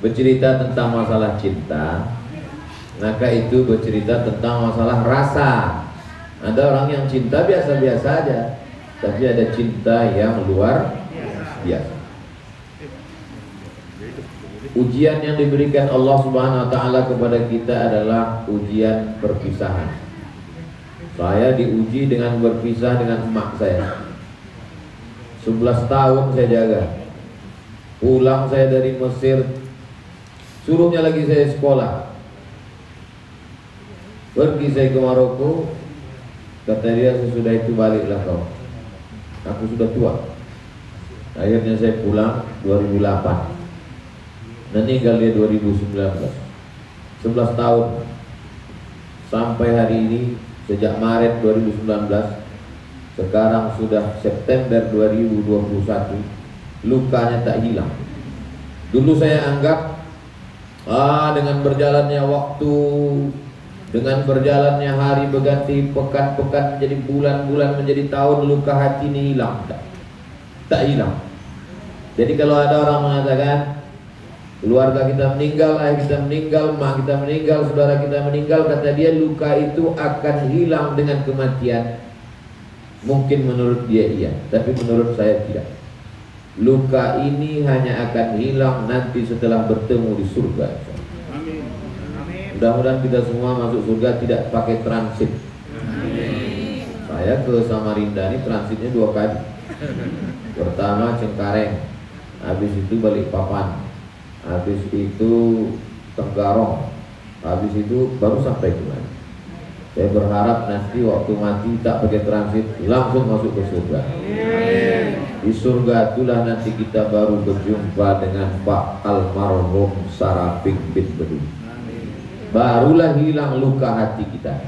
bercerita tentang masalah cinta, maka itu bercerita tentang masalah rasa. Ada orang yang cinta biasa-biasa aja, tapi ada cinta yang luar biasa. Ujian yang diberikan Allah Subhanahu wa Ta'ala kepada kita adalah ujian perpisahan. Saya diuji dengan berpisah dengan emak saya. 11 tahun saya jaga. Pulang saya dari Mesir, suruhnya lagi saya sekolah. Pergi saya ke Maroko, kata dia sesudah itu baliklah kau. Aku sudah tua. Akhirnya saya pulang 2008. Meninggal dia 2019. 11 tahun. Sampai hari ini, sejak Maret 2019, sekarang sudah September 2021, lukanya tak hilang. Dulu saya anggap dengan berjalannya waktu, dengan berjalannya hari berganti, pekan-pekan menjadi bulan-bulan, menjadi tahun, luka hati ini hilang. Tak hilang. Jadi kalau ada orang mengatakan keluarga kita meninggal, ayah kita meninggal, mak kita meninggal, saudara kita meninggal, kata dia luka itu akan hilang dengan kematian. Mungkin menurut dia iya, tapi menurut saya tidak. Luka ini hanya akan hilang nanti setelah bertemu di surga. Amin. Mudah-mudahan kita semua masuk surga tidak pakai transit. Amin. Saya ke Samarinda ini transitnya 2 kali. Pertama Cengkareng, habis itu Balikpapan, habis itu Tenggarong, habis itu baru sampai kemari. Saya berharap nanti waktu mati tak pakai transit, langsung masuk ke surga. Di surga itulah nanti kita baru berjumpa dengan Pak almarhum Sarapik bin Bedu. Barulah hilang luka hati kita.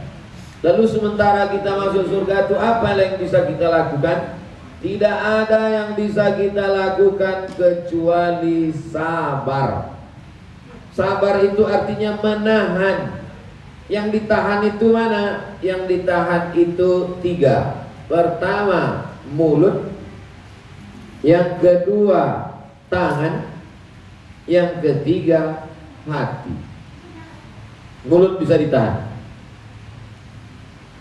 Lalu sementara kita masuk surga itu apa yang bisa kita lakukan? Tidak ada yang bisa kita lakukan kecuali sabar. Sabar itu artinya menahan. Yang ditahan itu mana? Yang ditahan itu 3. Pertama, mulut. Yang kedua, tangan. Yang ketiga, hati. Mulut bisa ditahan.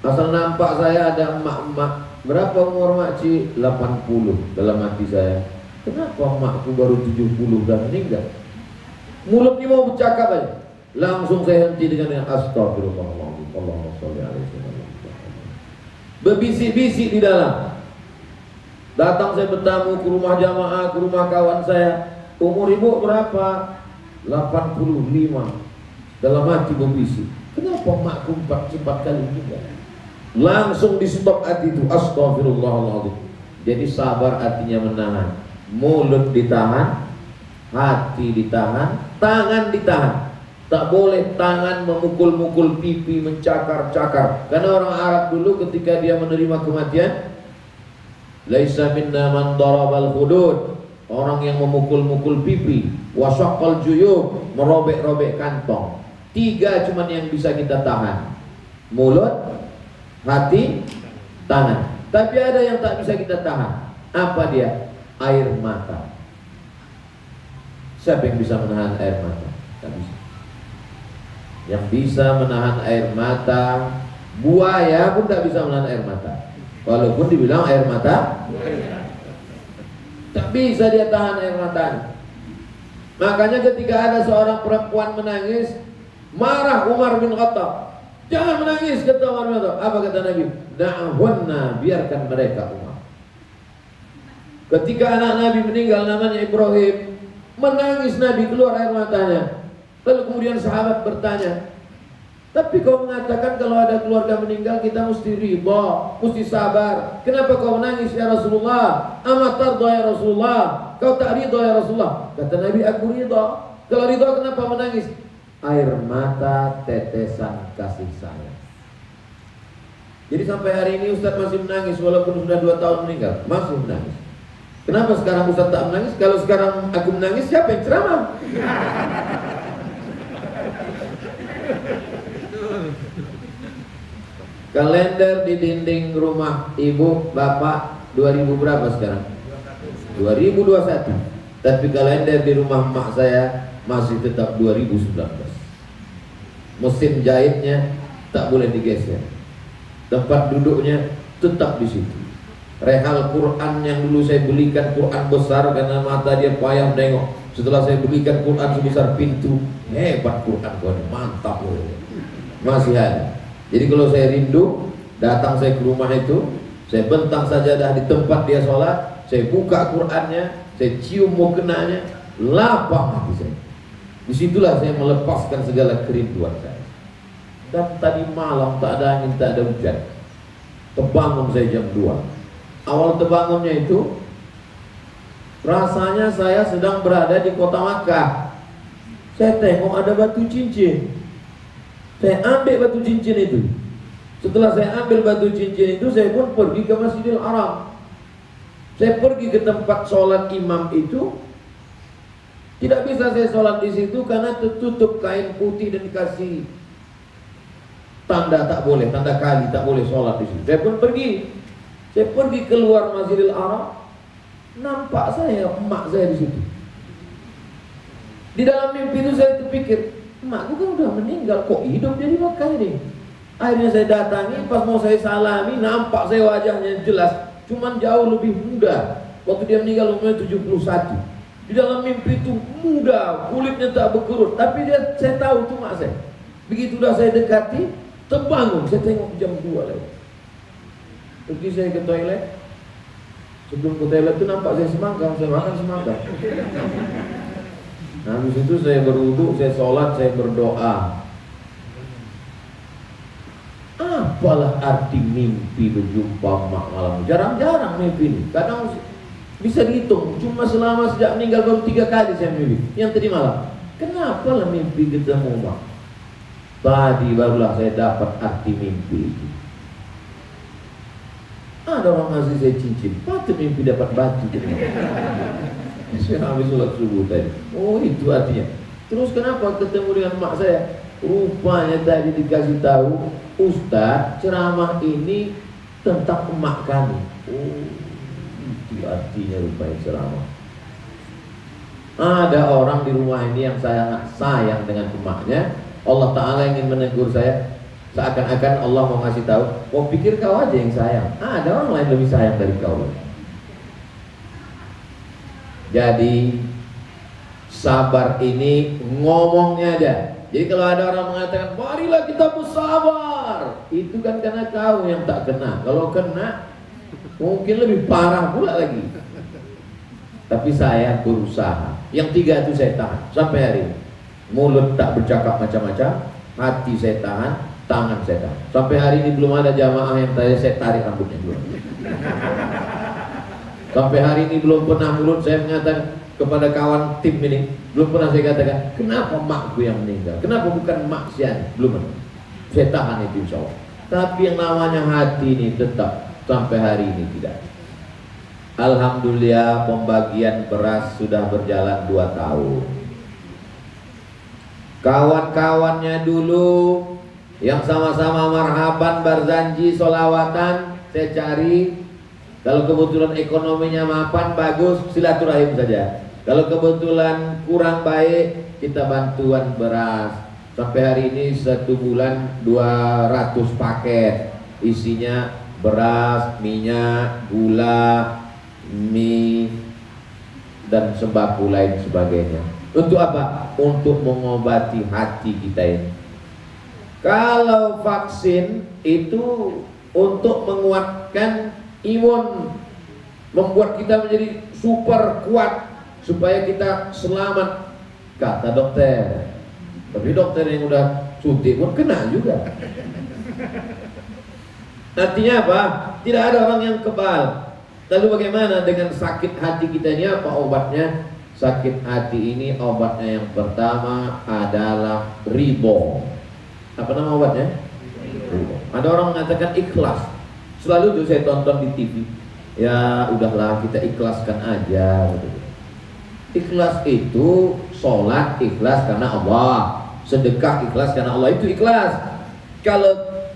Asal nampak saya ada emak-emak. Berapa umur makcik? 80. Dalam hati saya, kenapa emakku baru 70 dan meninggal? Mulutnya mau bercakap aja, langsung saya henti dengan astagfirullahaladzim, Allahumma sholli alaihi wasallam. Berbisik-bisik di dalam. Datang saya bertamu ke rumah jamaah, ke rumah kawan saya. Umur ibu berapa? 85. Dalam hati berbisik, kenapa emakku 4 kali meninggal? Langsung di stop hati itu, astagfirullahaladzim. Jadi sabar artinya menahan. Mulut ditahan, hati ditahan, tangan ditahan. Tak boleh tangan memukul-mukul pipi, mencakar-cakar. Karena orang Arab dulu ketika dia menerima kematian, laisa minna man darabal hudud, orang yang memukul-mukul pipi, wasaqqal juyub, merobek-robek kantong. 3 cuman yang bisa kita tahan. Mulut, hati, tangan. Tapi ada yang tak bisa kita tahan. Apa dia? Air mata. Siapa yang bisa menahan air mata? Tak bisa. Yang bisa menahan air mata, buaya pun tak bisa menahan air mata. Walaupun dibilang air mata, tak bisa dia tahan air mata. Makanya ketika ada seorang perempuan menangis, marah Umar bin Khattab. Jangan menangis, kata Umar bin Khattab. Apa kata Nabi? Da'hunna, biarkan mereka Umar. Ketika anak Nabi meninggal namanya Ibrahim, menangis Nabi, keluar air matanya. Lalu kemudian sahabat bertanya, tapi kau mengatakan kalau ada keluarga meninggal kita mesti ridha, mesti sabar. Kenapa kau menangis ya Rasulullah? Amat tarda ya Rasulullah? Kau tak ridha ya Rasulullah? Kata Nabi, aku ridha. Kalau ridha kenapa menangis? Air mata tetesan kasih sayang. Jadi sampai hari ini Ustaz masih menangis walaupun sudah 2 tahun meninggal, masih menangis. Kenapa sekarang Ustaz tak menangis? Kalau sekarang aku menangis, siapa yang ceramah? Kalender di dinding rumah ibu bapak 2000 berapa sekarang? 2021. Tapi kalender di rumah emak saya masih tetap 2019. Mesin jahitnya tak boleh digeser. Tempat duduknya tetap di situ. Rehal Quran yang dulu saya belikan, Quran besar karena mata dia payah nengok. Setelah saya belikan Quran sebesar pintu, hebat Quran kau ini, mantap loh. Masih ada. Jadi kalau saya rindu, datang saya ke rumah itu, saya bentang sajadah di tempat dia sholat, saya buka Qurannya, saya cium mukenanya, lapang hati saya. Disitulah saya melepaskan segala kerinduan saya. Dan tadi malam tak ada angin, tak ada hujan. Terbangun saya jam 2. Awal terbangunnya itu rasanya saya sedang berada di kota Makkah. Saya tengok ada batu cincin. Saya ambil batu cincin itu. Setelah saya ambil batu cincin itu, saya pun pergi ke Masjidil Haram. Saya pergi ke tempat sholat imam itu. Tidak bisa saya sholat di situ karena tertutup kain putih dan dikasih tanda tak boleh, tanda kali tak boleh sholat di situ. Saya pun pergi. Saya pergi keluar Masjidil Haram, nampak saya emak saya di situ. Di dalam mimpi itu saya terpikir, emakku kan udah meninggal, kok hidup jadi Makkah ini. Akhirnya saya datangi, pas mau saya salami, nampak saya wajahnya jelas, cuman jauh lebih muda. Waktu dia meninggal umurnya 71. Di dalam mimpi itu muda, kulitnya tak berkerut, tapi saya tahu itu mak saya. Begitu udah saya dekati, terbangun, saya tengok jam 2 lewat. Pergi saya ke toilet. Sebelum ke toilet itu nampak saya makan semangka. Nah, habis itu saya berwudu, saya sholat, saya berdoa. Apalah arti mimpi berjumpa mak malam? Jarang-jarang mimpi ini. Kadang bisa dihitung, cuma selama sejak meninggal baru 3 kali saya mimpi. Yang tadi malam, kenapa lah mimpi ketemu mak? Tadi barulah saya dapat arti mimpi itu. Ada orang ngasih saya cincin, patut mimpi dapat batu. Saya habis sholat subuh tadi. Oh, itu artinya. Terus kenapa ketemu dengan mak saya? Rupanya tadi dikasih tahu, Ustaz, ceramah ini tentang emak kami. Oh, itu artinya rupanya ceramah. Ada orang di rumah ini yang sangat sayang dengan emaknya. Allah Ta'ala ingin menegur saya. Seakan-akan Allah mau ngasih tahu, mau pikir kau aja yang sayang. Ada orang lain lebih sayang dari kau. Jadi sabar ini ngomongnya aja. Jadi kalau ada orang mengatakan, marilah kita bersabar, itu kan karena kau yang tak kena. Kalau kena, mungkin lebih parah pula lagi. Tapi saya berusaha. Yang 3 itu saya tahan sampai hari ini. Mulut tak bercakap macam-macam, hati saya tahan, tangan saya tahan. Sampai hari ini belum ada jamaah yang saya tarik rambutnya dulu. Sampai hari ini belum pernah mulut saya mengatakan kepada kawan tim ini, belum pernah saya katakan, kenapa makku yang meninggal? Kenapa bukan mak sian? Belum pernah. Saya tahan itu insya Allah. Tapi yang namanya hati ini tetap sampai hari ini tidak. Alhamdulillah pembagian beras sudah berjalan 2 tahun. Kawan-kawannya dulu yang sama-sama marhaban, berzanji, solawatan, saya cari. Kalau kebetulan ekonominya mapan, bagus, silaturahim saja. Kalau kebetulan kurang baik, kita bantuan beras. Sampai hari ini 1 bulan 200 paket. Isinya beras, minyak, gula, mie, dan sembako lain sebagainya. Untuk apa? Untuk mengobati hati kita ini. Kalau vaksin itu untuk menguatkan imun, membuat kita menjadi super kuat supaya kita selamat, kata dokter. Tapi dokter yang udah suntik pun kena juga. Artinya apa? Tidak ada orang yang kebal. Lalu bagaimana dengan sakit hati kita ini? Apa obatnya? Sakit hati ini obatnya yang pertama adalah ridho. Apa nama obatnya? Ridho. Ada orang mengatakan ikhlas. Selalu tuh saya tonton di TV. Ya udahlah, kita ikhlaskan aja. Ikhlas itu sholat ikhlas karena Allah, sedekah ikhlas karena Allah, itu ikhlas. Kalau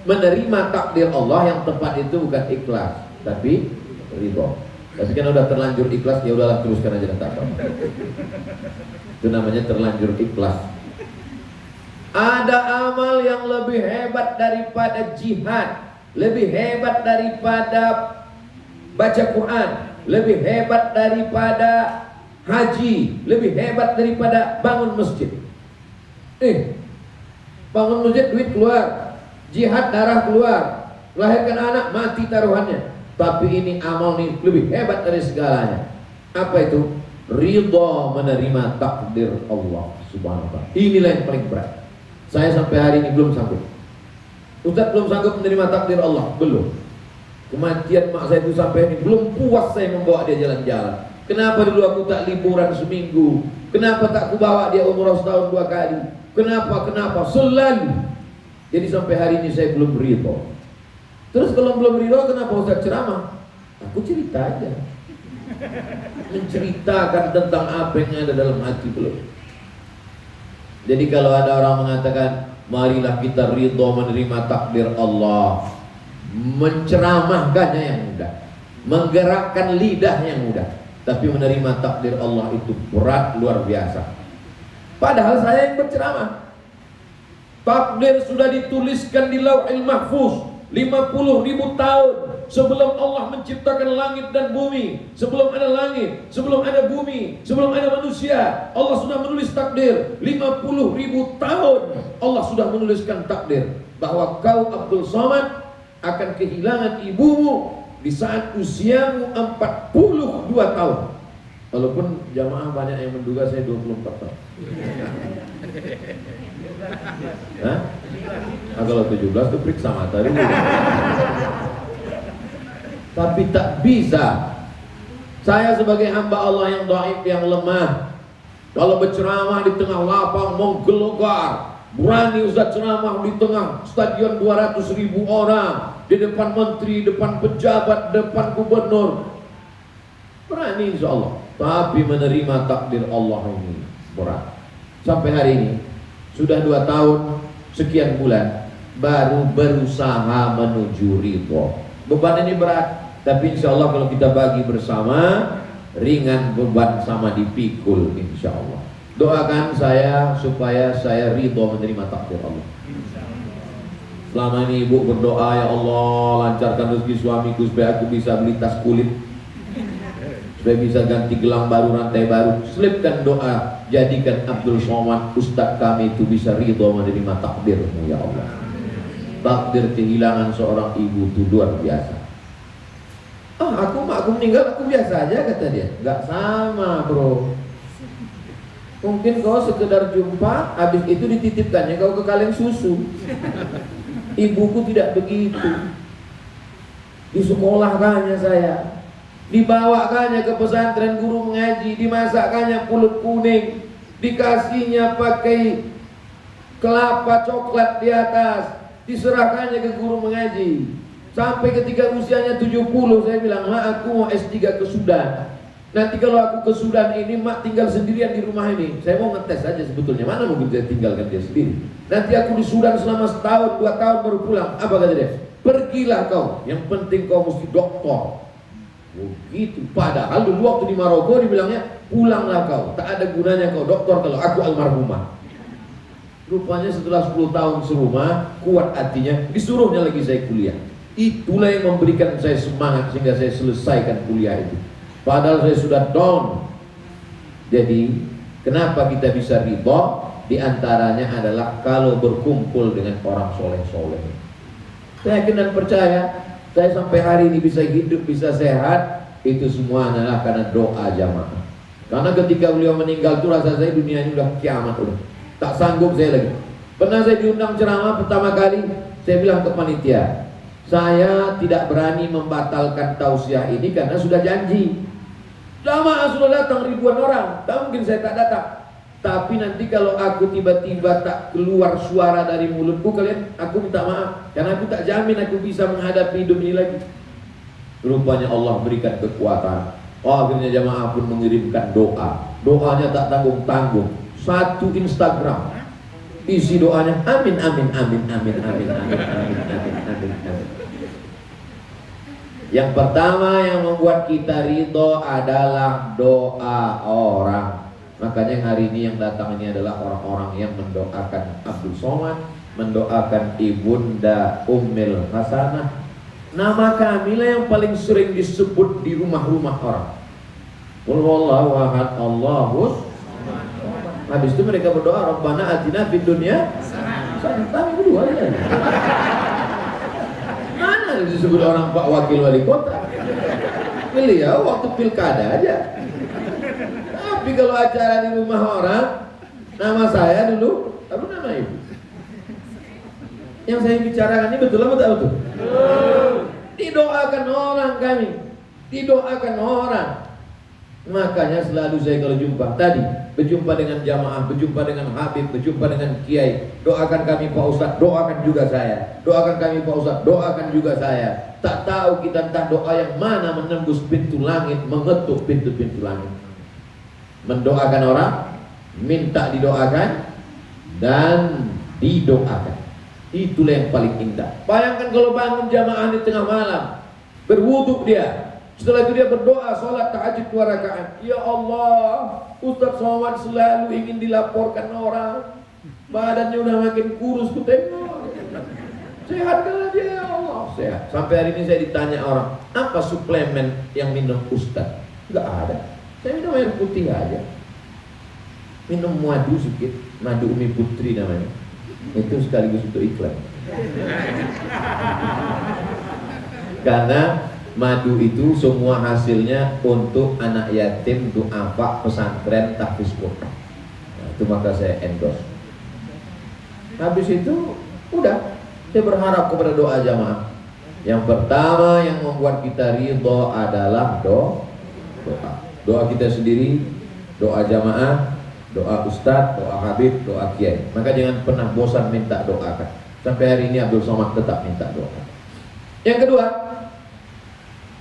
menerima takdir Allah, yang tepat itu bukan ikhlas, tapi ridho. Tapi kan udah terlanjur ikhlas, ya udahlah teruskan aja tak apa. Itu namanya terlanjur ikhlas. Ada amal yang lebih hebat daripada jihad, lebih hebat daripada baca Quran, lebih hebat daripada haji, lebih hebat daripada bangun masjid. Bangun masjid duit keluar, jihad darah keluar, melahirkan anak mati taruhannya. Tapi ini amal nih lebih hebat dari segalanya. Apa itu? Ridha menerima takdir Allah Subhanahu wa ta'ala. Inilah yang paling berat. Saya sampai hari ini belum sanggup. Ustaz belum sanggup menerima takdir Allah, belum. Kematian mak saya itu sampai ini belum puas saya membawa dia jalan-jalan. Kenapa dulu aku tak liburan seminggu? Kenapa tak aku bawa dia umrah setahun 2 kali? Kenapa? Selalu. Jadi sampai hari ini saya belum ridha. Terus kalau belum ridha, kenapa Ustaz ceramah? Aku cerita aja, menceritakan tentang apa yang ada dalam hati belum. Jadi kalau ada orang mengatakan marilah kita ridha menerima takdir Allah, menceramahkannya yang mudah, menggerakkan lidah yang mudah, tapi menerima takdir Allah itu berat luar biasa. Padahal saya yang berceramah. Takdir sudah dituliskan di Lauhil Mahfuz 50.000 tahun sebelum Allah menciptakan langit dan bumi. Sebelum ada langit, sebelum ada bumi, sebelum ada manusia, Allah sudah menulis takdir. 50.000 tahun Allah sudah menuliskan takdir bahwa kau Abdul Somad akan kehilangan ibumu di saat usiamu 42 tahun. Walaupun jamaah banyak yang menduga saya 24 tahun. Hah? Kalau 17 itu periksa mata dulu. Tapi tak bisa. Saya sebagai hamba Allah yang dhaif, yang lemah, kalau berceramah di tengah lapang menggelegar, berani Ustaz ceramah di tengah stadion 200.000 orang, di depan menteri, depan pejabat, depan gubernur, berani insya Allah. Tapi menerima takdir Allah ini berat. Sampai hari ini sudah 2 tahun sekian bulan baru berusaha menuju ridho. Beban ini berat, tapi insya Allah kalau kita bagi bersama, ringan beban sama dipikul insya Allah. Doakan saya supaya saya ridho menerima takdir Allah. Selama ini ibu berdoa, ya Allah lancarkan rezeki suamiku supaya aku bisa beli tas kulit, supaya bisa ganti gelang baru, rantai baru. Selipkan doa, jadikan Abdul Somad Ustadz kami itu bisa ridho menerima takdirmu ya Allah. Takdir kehilangan seorang ibu itu luar biasa. Aku meninggal aku biasa aja kata dia. Gak sama bro. Mungkin kau sekedar jumpa, habis itu dititipkannya kau ke kaleng susu. Ibuku tidak begitu. Disekolahkannya saya, dibawakannya ke pesantren guru mengaji, dimasakkannya pulut kuning, dikasihnya pakai kelapa coklat di atas, diserahkannya ke guru mengaji. Sampai ketika usianya 70 saya bilang, "Ma, aku mau S3 ke Sudan. Nanti kalau aku ke Sudan ini, mak tinggal sendirian di rumah ini. Saya mau ngetes aja sebetulnya, mana mungkin saya tinggalkan dia sendiri. Nanti aku di Sudan selama setahun, 2 tahun baru pulang." Apa kata dia? "Pergilah kau, yang penting kau mesti doktor." Begitu. Padahal dulu waktu di Maroko dibilangnya, "Pulanglah kau, tak ada gunanya kau doktor kalau aku almarhumah." Rupanya setelah 10 tahun serumah, kuat hatinya, disuruhnya lagi saya kuliah. Itulah yang memberikan saya semangat sehingga saya selesaikan kuliah itu. Padahal saya sudah down. Jadi kenapa kita bisa ridho? Di antaranya adalah kalau berkumpul dengan orang soleh-soleh. Saya yakin dan percaya, saya sampai hari ini bisa hidup, bisa sehat, itu semua adalah karena doa jamaah. Karena ketika beliau meninggal itu rasa saya dunia ini udah kiamat udah. Tak sanggup saya lagi. Pernah saya diundang ceramah pertama kali, saya bilang ke panitia, saya tidak berani membatalkan tausiah ini karena sudah janji. Jamaah sudah datang ribuan orang, tak mungkin saya tak datang. Tapi nanti kalau aku tiba-tiba tak keluar suara dari mulutku, kalian, aku minta maaf, karena aku tak jamin aku bisa menghadapi hidup ini lagi. Rupanya Allah berikan kekuatan. Akhirnya jamaah pun mengirimkan doa. Doanya tak tanggung-tanggung. 1 Instagram isi doanya, amin amin amin amin amin amin amin amin amin amin. Yang pertama yang membuat kita ridho adalah doa orang. Makanya hari ini yang datang ini adalah orang-orang yang mendoakan Abdul Somad, mendoakan Ibunda Ummil Hasanah. Nama kami lah yang paling sering disebut di rumah-rumah orang. Qul huwallahu ahad, Allahus. Habis itu mereka berdoa, Rabbana atina fid dunya hasanah. Kami berdua ya. Mana disebut orang Pak Wakil Wali Kota? Beliau waktu pilkada aja. Tapi kalau acara di rumah orang, nama saya dulu, apa nama ibu? Yang saya bicarakan ini betul apa tak betul? Didoakan orang kami, didoakan orang. Makanya selalu saya kalau jumpa tadi, berjumpa dengan jamaah, berjumpa dengan Habib, berjumpa dengan Kiai, doakan kami Pak Ustadz, doakan juga saya. Doakan kami Pak Ustadz, doakan juga saya. Tak tahu kita entah doa yang mana menembus pintu langit, mengetuk pintu-pintu langit. Mendoakan orang, minta didoakan, dan didoakan. Itulah yang paling indah. Bayangkan kalau bangun jamaah di tengah malam, berwuduk dia. Setelah itu dia berdoa, sholat tahajud 2 rakaat. Ya Allah, Ustadz Somad selalu ingin dilaporkan orang. Badannya udah makin kurus, ku tengok. Sehatkanlah dia ya Allah. Sehat. Sampai hari ini saya ditanya orang, apa suplemen yang minum Ustadz? Enggak ada. Saya minum air putih aja. Minum madu sedikit, madu Umi Putri namanya. Itu sekaligus untuk iklan. Karena madu itu semua hasilnya untuk anak yatim, duafa, pesantren, tahfiz Quran. Nah, itu maka saya endorse. Habis itu udah, saya berharap kepada doa jamaah. Yang pertama yang membuat kita ridho adalah doa. Doa kita sendiri, doa jamaah, doa ustadz, doa habib, doa kiai. Maka jangan pernah bosan minta doakan. Sampai hari ini Abdul Somad tetap minta doa. Yang kedua,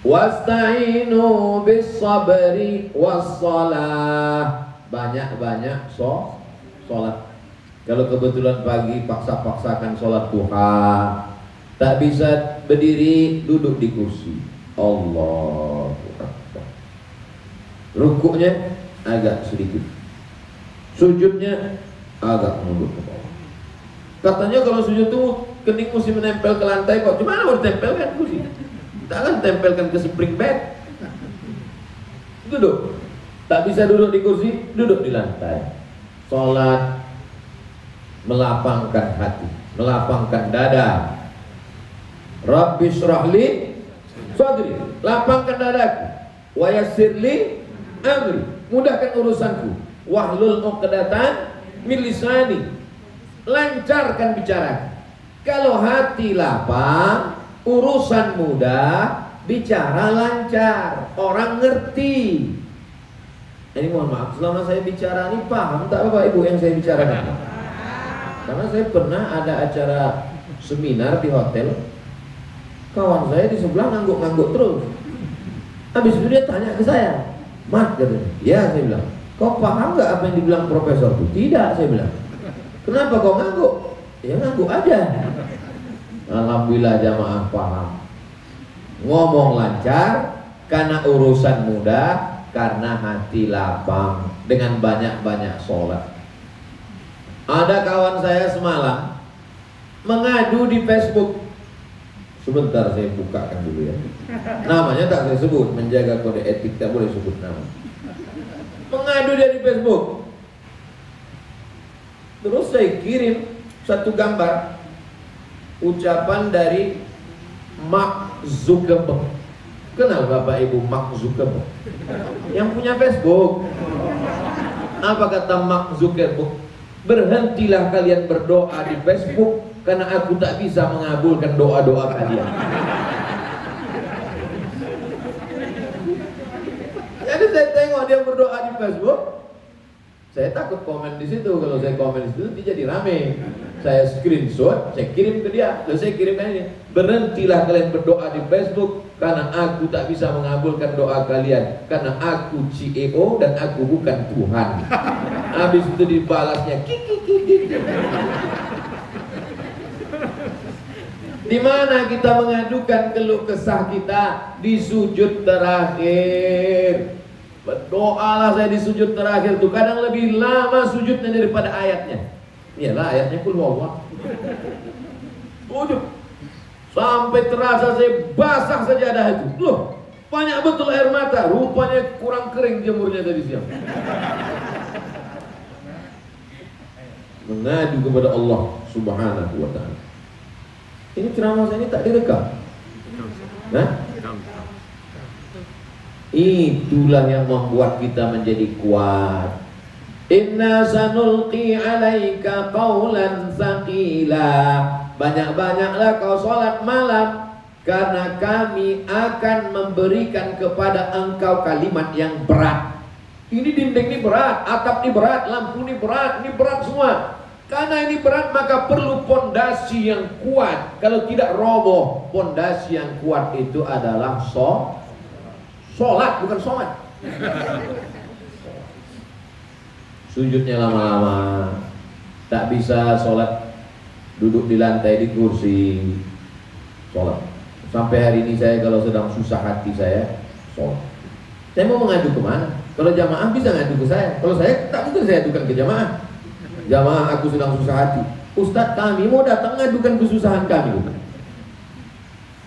wasta'inu bis sabri was shalah. Banyak-banyak sholat. Kalau kebetulan pagi paksa-paksakan sholat duha, tak bisa berdiri, duduk di kursi. Allahu Akbar. Rukuknya agak sedikit, sujudnya agak mundur ke bawah. Katanya kalau sujud itu kening mesti menempel ke lantai, kok gimana mau ditempelkan kursi? Jangan tempelkan ke spring bed. Duduk. Tak bisa duduk di kursi, duduk di lantai. Salat melapangkan hati, melapangkan dada. Rabbi syrahli sadri, lapangkan dadaku. Wa yassirli amri, mudahkan urusanku. Wahlul 'uqdatan min lisani, lancarkan bicara. Kalau hati lapang, urusan mudah, bicara lancar, orang ngerti. Ini mohon maaf, selama saya bicara ini paham tak Bapak Ibu yang saya bicarakan? Karena saya pernah ada acara seminar di hotel, kawan saya di sebelah ngangguk-ngangguk terus. Habis itu dia tanya ke saya, Mat, katanya. Ya, saya bilang, kau paham nggak apa yang dibilang profesor itu? Tidak, saya bilang. Kenapa kau ngangguk? Ya ngangguk aja. Alhamdulillah jamaah paham. Ngomong lancar karena urusan mudah, karena hati lapang dengan banyak-banyak sholat. Ada kawan saya semalam mengadu di Facebook. Sebentar saya bukakan dulu ya. Namanya tak saya sebut, menjaga kode etik tak boleh sebut nama. Mengadu dia di Facebook. Terus saya kirim satu gambar ucapan dari Mark Zuckerberg. Kenal Bapak Ibu Mark Zuckerberg? Yang punya Facebook. Apa kata Mark Zuckerberg? Berhentilah kalian berdoa di Facebook, karena aku tak bisa mengabulkan doa-doa kalian. Jadi saya tengok dia berdoa di Facebook, saya takut komen di situ. Kalau saya komen di situ, dia jadi rame. Saya screenshot, saya kirim ke dia. Lalu saya kirimkan ini, berhentilah kalian berdoa di Facebook, karena aku tak bisa mengabulkan doa kalian, karena aku CEO dan aku bukan Tuhan. Habis itu dibalasnya kiki. Di mana kita mengadukan keluh kesah kita? Di sujud terakhir. Berdoalah saya di sujud terakhir tuh. Kadang lebih lama sujudnya daripada ayatnya. Iyalah ayatnya kul huwallah. Sujud sampai terasa saya basah sajadah itu. Loh, banyak betul air mata. Rupanya kurang kering jemurnya tadi siang. Mengadu kepada Allah Subhanahu wa ta'ala. Ini ceramah saya ini tak direkam. Nah, itulah yang membuat kita menjadi kuat. Inna sanulqi alaika qawlan thaqila. Banyak-banyaklah kau sholat malam, karena kami akan memberikan kepada engkau kalimat yang berat. Ini dinding ini berat, atap ini berat, lampu ini berat semua. Karena ini berat maka perlu pondasi yang kuat. Kalau tidak roboh, pondasi yang kuat itu adalah sholat, bukan sholat. Sujudnya lama-lama. Tak bisa sholat duduk di lantai di kursi. Sholat. Sampai hari ini saya kalau sedang susah hati saya sholat. Saya mau mengadu kemana? Kalau jamaah bisa ngadu ke saya. Kalau saya tak mungkin saya adukan ke jamaah. Jamaah aku sedang susah hati. Ustadz kami mau datang ngadukan kesusahan kami.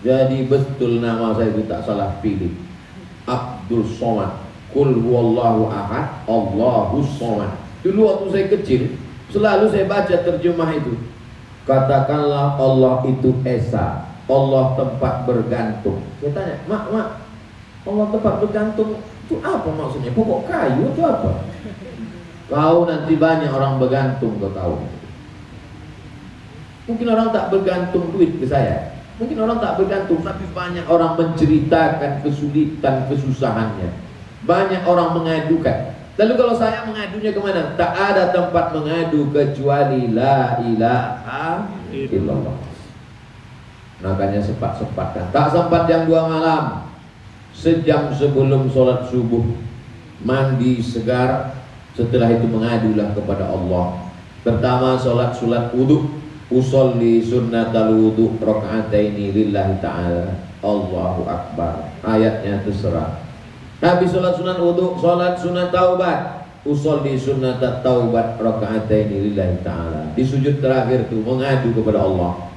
Jadi betul nama saya itu tak salah pilih. Abdul Somad. Qul huwallahu ahad, Allahus Somad. Dulu waktu saya kecil, selalu saya baca terjemah itu. Katakanlah Allah itu esa, Allah tempat bergantung. Saya tanya, mak, Allah tempat bergantung itu apa maksudnya? Pokok kayu itu apa? Kau nanti banyak orang bergantung, kau tahu. Mungkin orang tak bergantung duit ke saya. Mungkin orang tak bergantung, tapi banyak orang menceritakan kesulitan, kesusahannya. Banyak orang mengadukan. Lalu kalau saya mengadunya kemana? Tak ada tempat mengadu kecuali la ilaha illallah. Makanya sempat-sempatkan. Tak sempat jam 2 malam, sejam sebelum sholat subuh, mandi segar. Setelah itu mengadulah kepada Allah. Pertama sholat wudu, usolli sunnatal wudu rakaataini lillahi ta'ala, Allahu akbar. Ayatnya terserah. Habis sholat sunat wudu, sholat sunat taubat, usolli sunnatat taubat rakaataini lillahi ta'ala. Di sujud terakhir itu mengadu kepada Allah.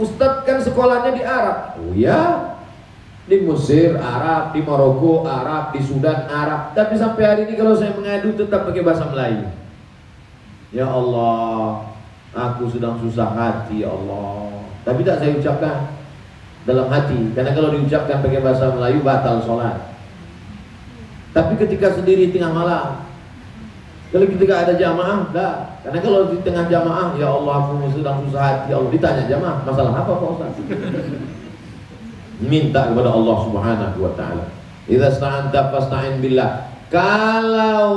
Ustadz kan sekolahnya di Arab. Oh ya, di Mesir Arab, di Maroko Arab, di Sudan Arab. Tapi sampai hari ini kalau saya mengadu tetap pakai bahasa Melayu. Ya Allah, aku sedang susah hati ya Allah. Tapi tak saya ucapkan dalam hati, karena kalau diucapkan pakai bahasa Melayu batal sholat. Tapi ketika sendiri tengah malam, kalau ketika ada jamaah, dah. Karena kalau di tengah jamaah, ya Allah aku sedang susah hati ya Allah. Ditanya jamaah, masalah apa Pak Ustaz? Minta kepada Allah Subhanahu wa ta'ala. Idza sta'anta fasta'in billah. Kalau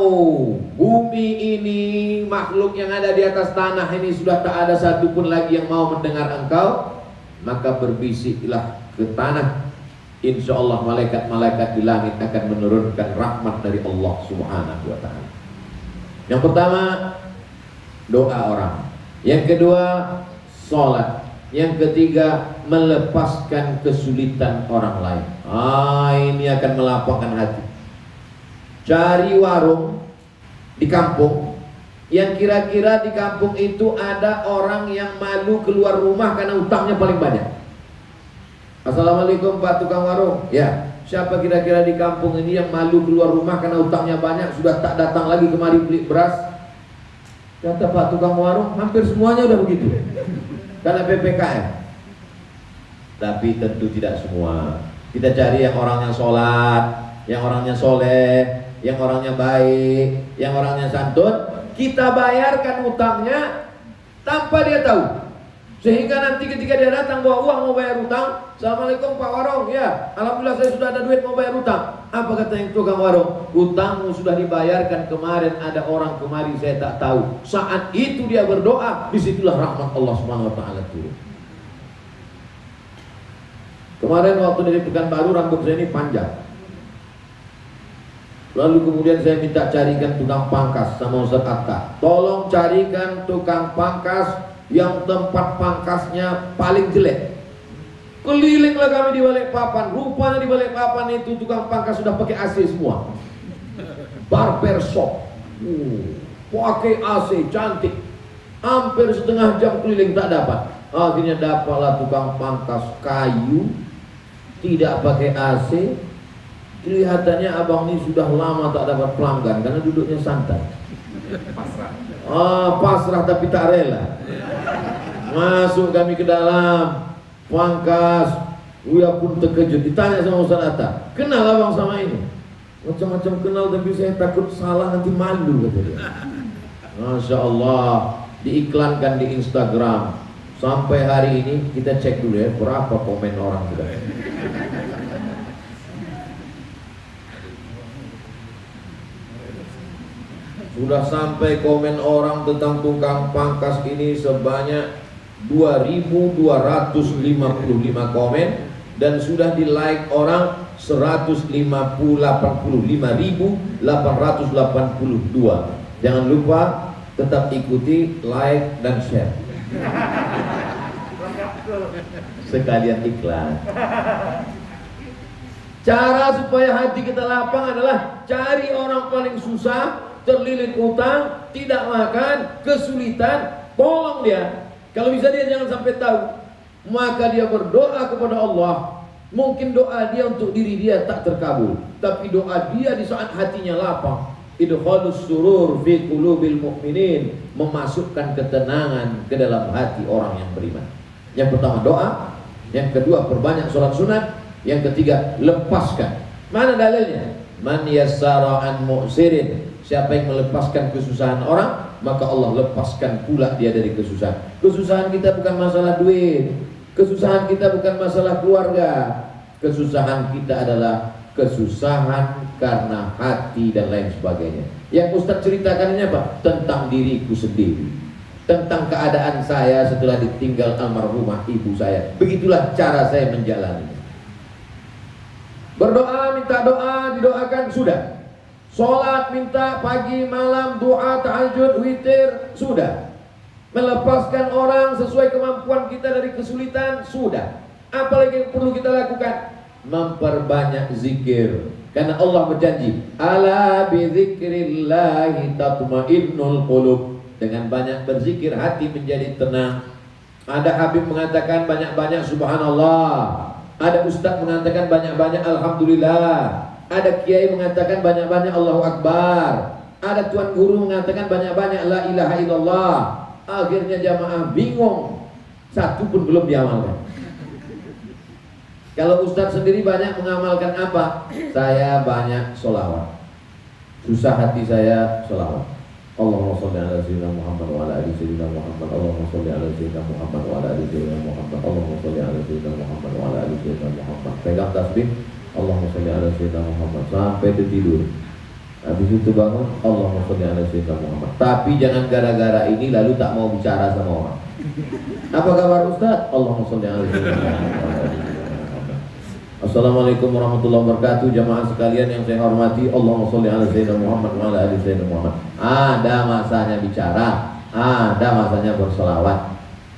bumi ini, makhluk yang ada di atas tanah ini sudah tak ada satupun lagi yang mau mendengar engkau, maka berbisiklah ke tanah. Insya Allah malaikat-malaikat di langit akan menurunkan rahmat dari Allah Subhanahu wa ta'ala. Yang pertama, doa orang. Yang kedua, sholat. Yang ketiga, melepaskan kesulitan orang lain. Ini akan melapangkan hati. Cari warung di kampung yang kira-kira di kampung itu ada orang yang malu keluar rumah karena utangnya paling banyak. Assalamualaikum Pak tukang warung. Ya, siapa kira-kira di kampung ini yang malu keluar rumah karena utangnya banyak, sudah tak datang lagi kemari beli beras? Kata Pak tukang warung, hampir semuanya udah begitu. Karena PPKM. Tapi tentu tidak semua. Kita cari yang orangnya sholat, yang orangnya soleh, yang orangnya baik, yang orangnya santun. Kita bayarkan utangnya tanpa dia tahu. Sehingga nanti ketika dia datang bawa uang mau bayar utang, Assalamualaikum Pak Warung, ya alhamdulillah saya sudah ada duit mau bayar utang. Apa kata yang tukang warung? Utangmu sudah dibayarkan kemarin, ada orang kemari saya tak tahu. Saat itu dia berdoa, disitulah rahmat Allah Subhanahu wa ta'ala turun. Kemarin waktu dari Pekanbaru rambut saya ini panjang. Lalu kemudian saya minta carikan tukang pangkas sama Ustaz Atta. Tolong carikan tukang pangkas yang tempat pangkasnya paling jelek. Kelilinglah kami di Balikpapan. Rupanya di Balikpapan itu tukang pangkas sudah pakai AC semua. Barber shop, pakai AC cantik. Hampir setengah jam keliling tak dapat. Akhirnya dapatlah tukang pangkas kayu, tidak pakai AC. Kelihatannya abang ini sudah lama tak dapat pelanggan karena duduknya santai. Pasrah. Pasrah tapi tak rela. Masuk kami ke dalam pangkas, Uya pun terkejut. Ditanya sama Ustaz Atta, kenal abang sama ini? Macam-macam kenal, tapi saya takut salah nanti malu, kata dia. Masya Allah, diiklankan di Instagram. Sampai hari ini kita cek dulu ya berapa komen orang sudah. Sudah sampai komen orang tentang tukang pangkas ini sebanyak 2.255 komen, dan sudah di like orang 185.882. Jangan lupa tetap ikuti, like dan share. Sekalian iklan. Cara supaya hati kita lapang adalah cari orang paling susah, terlilit utang, tidak makan, kesulitan, tolong dia. Kalau bisa dia jangan sampai tahu. Maka dia berdoa kepada Allah. Mungkin doa dia untuk diri dia tak terkabul, tapi doa dia di saat hatinya lapang. Idkhalus surur fi qulubil mu'minin, memasukkan ketenangan ke dalam hati orang yang beriman. Yang pertama doa, yang kedua perbanyak sholat sunat, yang ketiga lepaskan. Mana dalilnya? Man yassara an mu'sirin, siapa yang melepaskan kesusahan orang, maka Allah lepaskan pula dia dari kesusahan. Kesusahan kita bukan masalah duit, kesusahan kita bukan masalah keluarga, kesusahan kita adalah kesusahan karena hati dan lain sebagainya. Yang Ustaz ceritakan ini apa? Tentang diriku sendiri, tentang keadaan saya setelah ditinggal almarhumah ibu saya. Begitulah cara saya menjalani. Berdoa, minta doa, didoakan, sudah. Sholat, minta pagi, malam, doa, tahajud, witir, sudah. Melepaskan orang sesuai kemampuan kita dari kesulitan, sudah. Apalagi yang perlu kita lakukan? Memperbanyak zikir. Karena Allah berjanji, ala bizikrillahi tatmainnul qulub. Dengan banyak berzikir hati menjadi tenang. Ada Habib mengatakan banyak-banyak subhanallah. Ada ustaz mengatakan banyak-banyak alhamdulillah. Ada kiai mengatakan banyak-banyak Allahu Akbar. Ada tuan guru mengatakan banyak-banyak la ilaha illallah. Akhirnya jamaah bingung, satu pun belum diamalkan. Kalau ustaz sendiri banyak mengamalkan apa? Saya banyak sholawat. Susah hati saya sholawat. Allahumma sholli ala sayyidina Muhammad wa ala ali sayyidina Muhammad. Allahumma sholli ala sayyidina Muhammad wa ala ali sayyidina Muhammad. Allahumma sholli ala sayyidina Muhammad wa ala ali sayyidina Muhammad. Pegang tasbih, Allahumma sholli ala sayyidina Muhammad sampai tidur. Habis itu bangun, Allahumma sholli ala sayyidina Muhammad. Tapi jangan gara-gara ini lalu tak mau bicara sama orang. Apa kabar Ustaz? Allahumma sholli ala sayyidina Muhammad. Assalamualaikum warahmatullahi wabarakatuh. Jamaah sekalian yang saya hormati, Allahumma sholli ala sayyidina Muhammad wa ala ali sayyidina Muhammad. Ada masanya bicara, ada masanya bersolawat.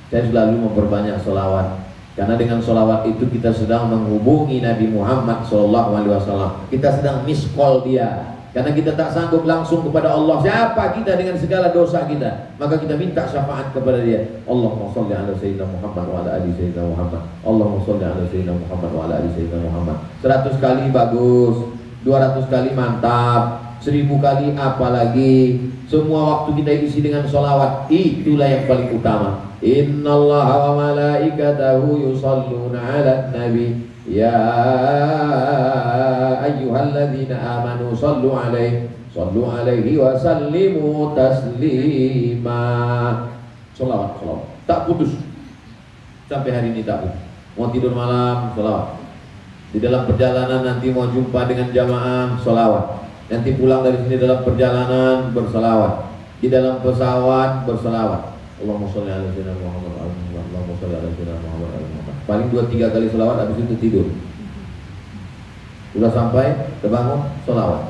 Saya selalu memperbanyak solawat, karena dengan solawat itu kita sedang menghubungi Nabi Muhammad SAW. Kita sedang miss call dia. Karena kita tak sanggup langsung kepada Allah. Siapa kita dengan segala dosa kita? Maka kita minta syafaat kepada dia. Allahumma sholli ala sayyidina Muhammad wa ala ali sayyidina Muhammad. Allahumma sholli ala sayyidina Muhammad wa ala ali sayyidina Muhammad. 100 kali bagus, 200 kali mantap, 1000 kali apalagi. Semua waktu kita isi dengan sholawat. Itulah yang paling utama. Innallaha wa malaikatahu yusalluna ala nabi. Ya ayyuhalladzina amanu sallu alaihi wa sallimu taslima. Sholawat. Tak putus. Sampai hari ini tak putus. Mau tidur malam, sholawat. Di dalam perjalanan nanti mau jumpa dengan jamaah, sholawat. Nanti pulang dari sini dalam perjalanan, bersolawat. Di dalam pesawat, bersolawat. Allahumma sholli ala sayyidina Muhammad. Allahumma sholli ala sayyidina Muhammad. Paling 2-3 kali sholawat, habis itu tidur. Sudah sampai, terbangun, sholawat.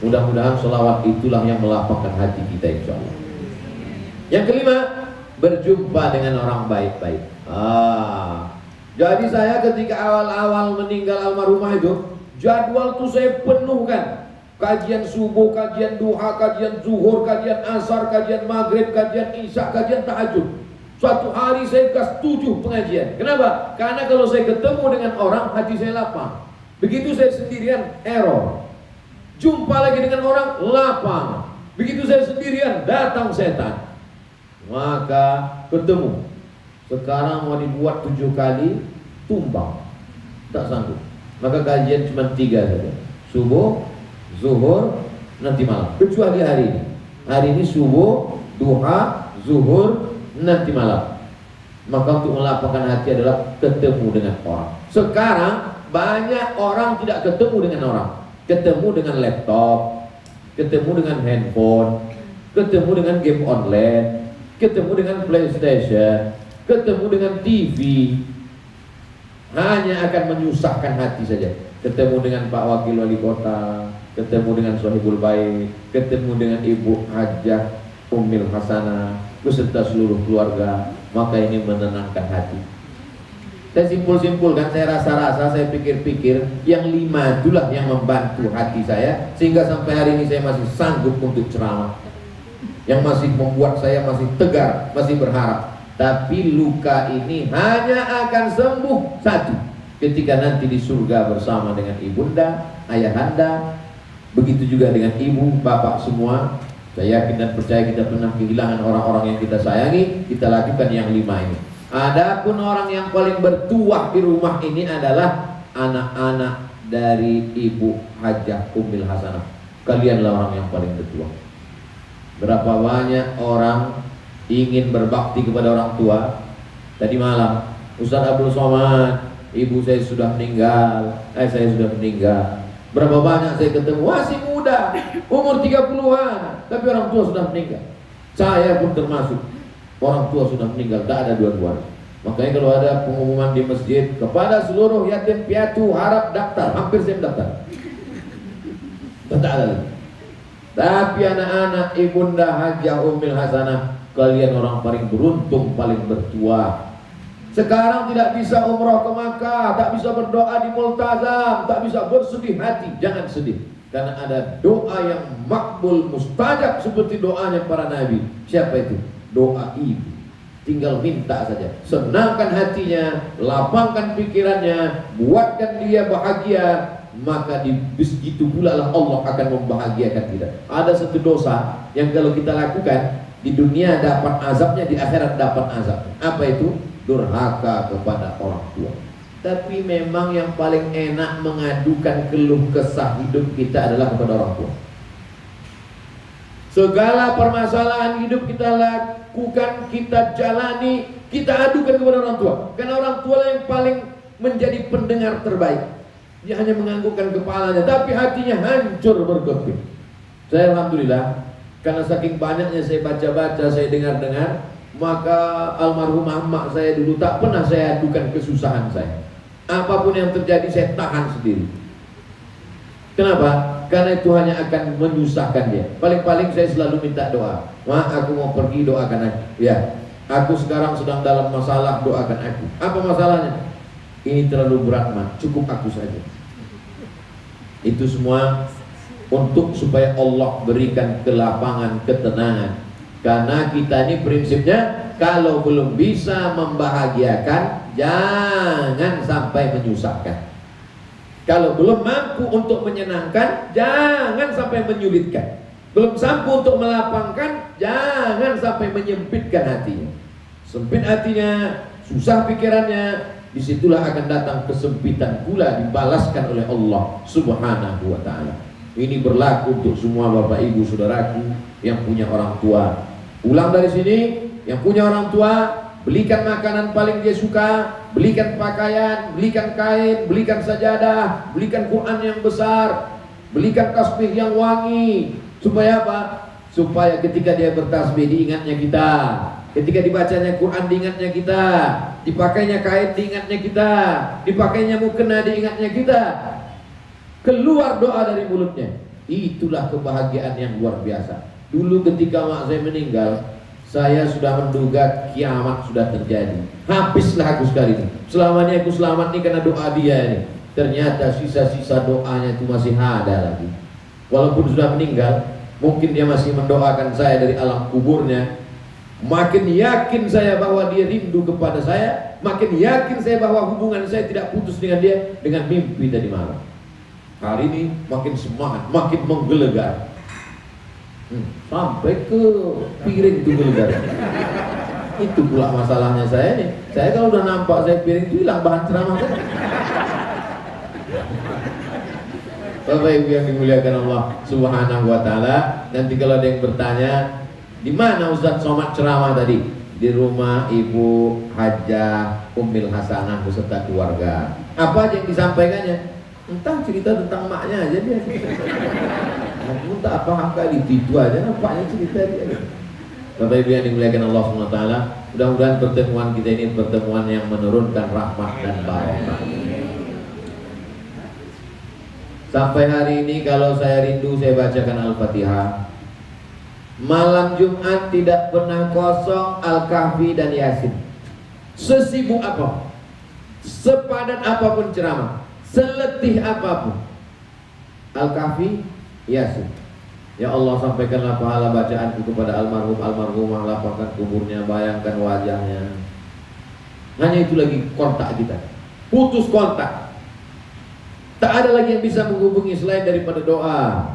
Mudah-mudahan sholawat itulah yang melapangkan hati kita insya Allah. Yang kelima, berjumpa dengan orang baik-baik. Jadi saya ketika awal-awal meninggal almarhumah itu, jadwal tuh saya penuhkan. Kajian subuh, kajian duha, kajian zuhur, kajian asar, kajian maghrib, kajian isya, kajian tahajud. Suatu hari saya kas 7 pengajian. Kenapa? Karena kalau saya ketemu dengan orang, hati saya lapang. Begitu saya sendirian, error. Jumpa lagi dengan orang, lapang. Begitu saya sendirian, datang setan. Maka ketemu. Sekarang mau dibuat 7 kali, tumbang, tak sanggup. Maka kajian cuma 3 saja. Subuh, zuhur, nanti malam. Kecuali hari ini. Hari ini subuh, duha, zuhur, nanti malam. Maka untuk melapangkan hati adalah ketemu dengan orang. Sekarang banyak orang tidak ketemu dengan orang. Ketemu dengan laptop, ketemu dengan handphone, ketemu dengan game online, ketemu dengan PlayStation, ketemu dengan TV. Hanya akan menyusahkan hati saja. Ketemu dengan Pak Wakil Wali Kota, ketemu dengan Sohibul Baik, ketemu dengan Ibu Hajah Ummil Hasanah beserta seluruh keluarga. Maka ini menenangkan hati. Saya simpul-simpulkan, saya rasa-rasa, saya pikir-pikir, yang 5 itulah yang membantu hati saya sehingga sampai hari ini saya masih sanggup untuk ceramah, yang masih membuat saya masih tegar, masih berharap. Tapi luka ini hanya akan sembuh satu, ketika nanti di surga bersama dengan ibunda, ayahanda, begitu juga dengan ibu, bapak semua. Saya yakin dan percaya kita pernah kehilangan orang-orang yang kita sayangi. Kita lakukan yang 5 ini. Adapun orang yang paling bertuah di rumah ini adalah anak-anak dari Ibu Hajah Ummil Hasanah. Kalianlah orang yang paling bertuah. Berapa banyak orang ingin berbakti kepada orang tua. Tadi malam Ustaz Abdul Somad, ibu saya sudah meninggal, saya sudah meninggal. Berapa banyak saya ketemu, masih muda, umur 30-an, tapi orang tua sudah meninggal. Saya pun termasuk, orang tua sudah meninggal, tak ada dua-duanya. Makanya kalau ada pengumuman di masjid kepada seluruh yatim piatu harap daftar, hampir saya mendaftar. Tak ada lagi. Tapi anak-anak ibunda Hajah Ummil Hasanah, kalian orang paling beruntung, paling bertuah. Sekarang tidak bisa umrah ke Makkah, tak bisa berdoa di Multazam, tak bisa bersedih hati. Jangan sedih, karena ada doa yang makbul mustajab seperti doanya para nabi. Siapa itu? Doa ibu. Tinggal minta saja, senangkan hatinya, lapangkan pikirannya, buatkan dia bahagia. Maka di begitu pula lah Allah akan membahagiakan kita. Ada satu dosa yang kalau kita lakukan di dunia dapat azabnya, di akhirat dapat azab. Apa itu? Durhaka kepada orang tua. Tapi memang yang paling enak mengadukan keluh kesah hidup kita adalah kepada orang tua. Segala permasalahan hidup kita lakukan, kita jalani, kita adukan kepada orang tua. Karena orang tua lah yang paling menjadi pendengar terbaik. Dia hanya menganggukkan kepalanya, tapi hatinya hancur bergeping. Saya alhamdulillah, karena saking banyaknya saya baca-baca, saya dengar-dengar, maka almarhumah emak saya dulu tak pernah saya adukan kesusahan saya. Apapun yang terjadi saya tahan sendiri. Kenapa? Karena itu hanya akan menyusahkan dia. Paling-paling saya selalu minta doa. Mak, aku mau pergi, doakan aku. Ya, aku sekarang sedang dalam masalah, doakan aku. Apa masalahnya? Ini terlalu berat, Mak, cukup aku saja. Itu semua untuk supaya Allah berikan kelapangan, ketenangan. Karena kita ini prinsipnya, kalau belum bisa membahagiakan, jangan sampai menyusahkan. Kalau belum mampu untuk menyenangkan, jangan sampai menyulitkan. Belum mampu untuk melapangkan, jangan sampai menyempitkan hatinya. Sempit hatinya, susah pikirannya, disitulah akan datang kesempitan pula, dibalaskan oleh Allah Subhanahu wa ta'ala. Ini berlaku untuk semua bapak ibu saudaraku yang punya orang tua. Pulang dari sini, yang punya orang tua, belikan makanan paling dia suka, belikan pakaian, belikan kain, belikan sajadah, belikan Quran yang besar, belikan tasbih yang wangi. Supaya apa? Supaya ketika dia bertasbih diingatnya kita, ketika dibacanya Quran diingatnya kita, dipakainya kain diingatnya kita, dipakainya mukena diingatnya kita. Keluar doa dari mulutnya. Itulah kebahagiaan yang luar biasa. Dulu ketika mak saya meninggal, saya sudah menduga kiamat sudah terjadi. Habislah aku sekali ini. Selama ini aku selamat nih karena doa dia ini. Ternyata sisa-sisa doanya itu masih ada lagi. Walaupun sudah meninggal, mungkin dia masih mendoakan saya dari alam kuburnya. Makin yakin saya bahwa dia rindu kepada saya, makin yakin saya bahwa hubungan saya tidak putus dengan dia dengan mimpi tadi malam. Hari ini makin semangat, makin menggelegar. Sampai ke piring itu gelegar. Itu pula masalahnya saya nih. Saya kalau udah nampak saya piring itu hilang bahan ceramah kan. Bapak Ibu yang dimuliakan Allah Subhanahu wa taala, nanti kalau ada yang bertanya, di mana Ustaz Somad ceramah tadi? Di rumah Ibu Hajah Ummil Hasanah beserta keluarga. Apa aja yang disampaikannya? Entah cerita tentang maknya aja dia. Aku tak paham kali itu aja nampaknya cerita dia. Bapak Ibu yang dimuliakan Allah Subhanahu wa taala, mudah-mudahan pertemuan kita ini pertemuan yang menurunkan rahmat dan barokah. Sampai hari ini kalau saya rindu saya bacakan Al-Fatihah. Malam Jumat tidak pernah kosong Al-Kahfi dan Yasin. Sesibuk apa, sepadat apapun ceramah, seletih apapun, Al-Kahfi, Yasin. Ya Allah, sampaikanlah pahala bacaanku kepada almarhum almarhumah, lapangkan kuburnya, bayangkan wajahnya. Hanya itu lagi kontak kita. Putus kontak. Tak ada lagi yang bisa menghubungi selain daripada doa.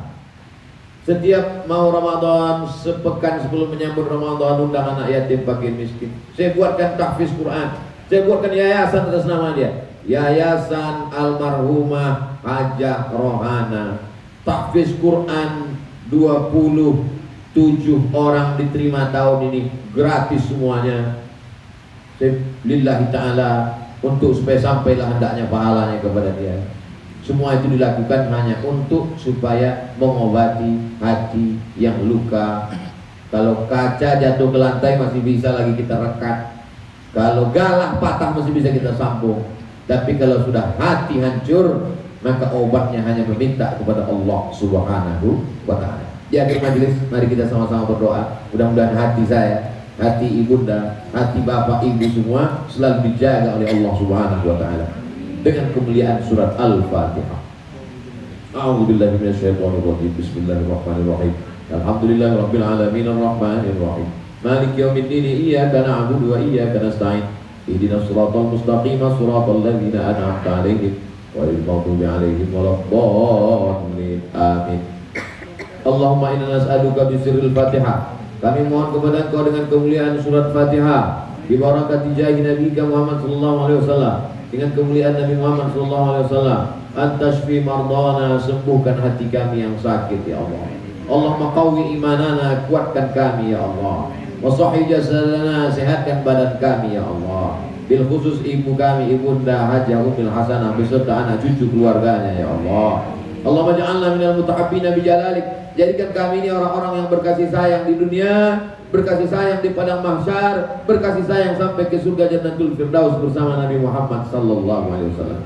Setiap mau Ramadan, sepekan sebelum menyambut Ramadan, undang anak yatim fakir miskin. Saya buatkan tahfiz Quran. Saya buatkan yayasan atas nama dia. Yayasan Almarhumah Hajah Rohana. Tahfiz Quran 27 orang diterima tahun ini, gratis semuanya. Lillahi ta'ala, untuk supaya sampailah hendaknya pahalanya kepada dia. Semua itu dilakukan hanya untuk supaya mengobati hati yang luka. Kalau kaca jatuh ke lantai masih bisa lagi kita rekat. Kalau galah patah masih bisa kita sambung. Tapi kalau sudah hati hancur, maka obatnya hanya meminta kepada Allah Subhanahu wa ta'ala. Di akhir majelis, mari kita sama-sama berdoa. Mudah-mudahan hati saya, hati ibunda, hati bapak ibu semua selalu dijaga oleh Allah Subhanahu wa ta'ala dengan kemuliaan surat Al-Fatihah. A'udzubillahi minasyaitonir rajim. Bismillahirrahmanirrahim. Alhamdulillahirabbil alamin arrahmanir rahim. Maliki yaumiddin. Iyyaka na'budu wa iyyaka nasta'in. Ihdinas siratal mustaqim, siratal ladzina an'amta 'alaihim ghairil maghdubi 'alaihim waladdallin. Amin. Allahumma inna nas'aluka bisirril Fatihah. Kami mohon kepada Engkau dengan kemuliaan surat Fatihah, bi barakati jahi Nabi Muhammad sallallahu alaihi wasallam, dengan kemuliaan Nabi Muhammad sallallahu alaihi wasallam, antashfi mardana, sembuhkan hati kami yang sakit ya Allah. Allahumma qawwi imanana, kuatkan kami ya Allah. Wa sahih jasadana, sehatkan badan kami ya Allah. Bil khusus ibu kami, ibunda Hajah Ummil Hasanah beserta anak cucu keluarganya ya Allah. Allahumma ja'alna minal mutahabbina bi jalalik. Jadikan kami ini orang-orang yang berkasih sayang di dunia, berkasih sayang di padang mahsyar, berkasih sayang sampai ke surga Jannatul Firdaus bersama Nabi Muhammad sallallahu alaihi wasallam.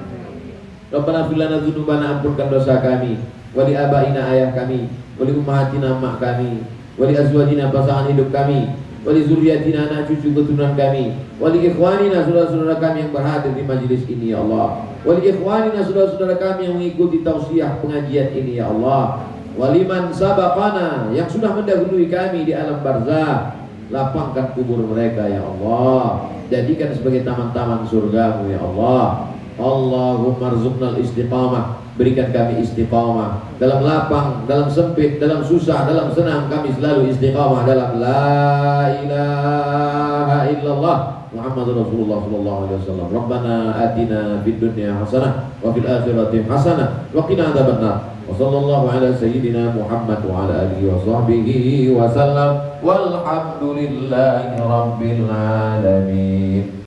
Rabbana fir lana dzunubana, ampunkan dosa kami, wa li abaina, ayah kami, wa li ummahatina, mak kami, wa li azwajina, pasangan hidup kami, wa li zurriyatina, anak cucu keturunan kami, wa li ikhwanina, saudara-saudara kami yang berhadir di majelis ini ya Allah, wa li ikhwanina, saudara-saudara kami yang mengikuti tausiah pengajian ini ya Allah. Waliman sabaqana, yang sudah mendahului kami di alam barzah, lapangkan kubur mereka ya Allah, jadikan sebagai taman-taman surgamu ya Allah. Allahumma rzuqnal istiqamah, berikan kami istiqamah dalam lapang, dalam sempit, dalam susah, dalam senang, kami selalu istiqamah dalam la ilaha illallah Muhammadur Rasulullah sallallahu alaihi wasallam. Rabbana atina fid dunya hasanah wa fil akhirati hasanah wa qina adzabannar. Wa sallallahu ala sayyidina Muhammad wa ala alihi wa sahbihi wa sallam. Walhamdulillahi rabbil alamin.